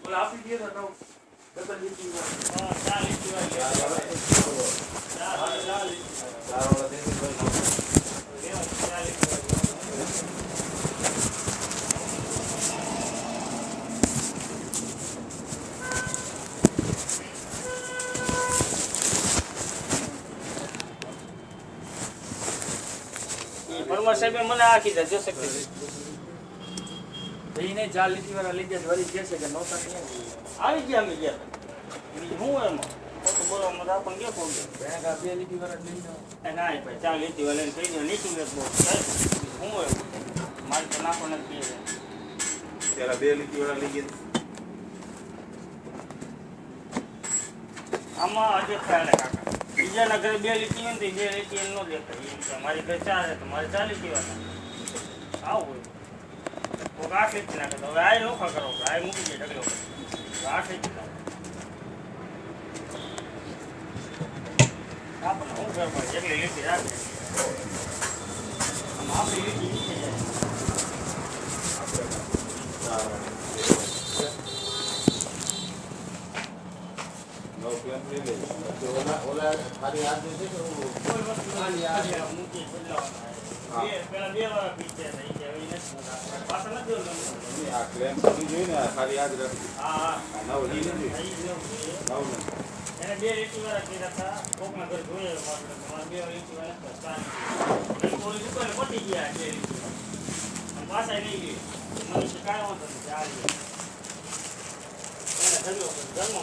બોલા આપી દે તો ડબલ લીટી હા 4 લીટી પરમાર સાહેબ મને આખી દે જો શકે એને 4 લીટી વાળા લીધે વળી કે છે કે નોતા નહીં આવી ગયા અમે ગયા હું એમ તો બોલો મત આપણ કે કોણ બેંક આ 2 લીટી વાળા લઈ જાવ એ ના ભાઈ 4 લીટી વાળા કહી દો નીચું એક બહુ હું એમ મારે તો નાખો નથી પેલા 2 લીટી વાળા લઈ ગયા આમાં આજે ખ્યાલ કાકા બીજાના ઘરે 2 લીટી હોય ને 2 લીટી નો દેખાય મારી ઘરે 4 છે તો મારે 4 લીટી વાળા આવું હોય આઠ લીટી નાખે તો હવે આ નોખા કરો આ મૂકી દે ઢગલો 8 લીટી આપણે હું કરવા જેટલી લીટી રાખે આપણી લીટી નીચે જાય નો પ્લેન લઈ લે તો ઓલા ખાલી હાથ દે છે કે કોઈ વસ્તુ ખાલી હાથ મૂકી બદલાવાના પેલા 2 વાર પીછે થઈ જાય એ નથી પાછા નથી જોયું આ ક્લેમ કરી જોઈ ને ખાલી યાદ રાખ હા નવ લી નથી નવ એને 2 લીટી વાળા કીધા હતા કોકના ઘર જોઈએ તમારે 2 લીટી વાળા સ્ટાર્ટ કોઈ દુકાને પટી ગયા 2 લીટી પાછા લઈ ગઈ મને કાંઈ વાંધો નથી આ એને ધર્યો ધર્મ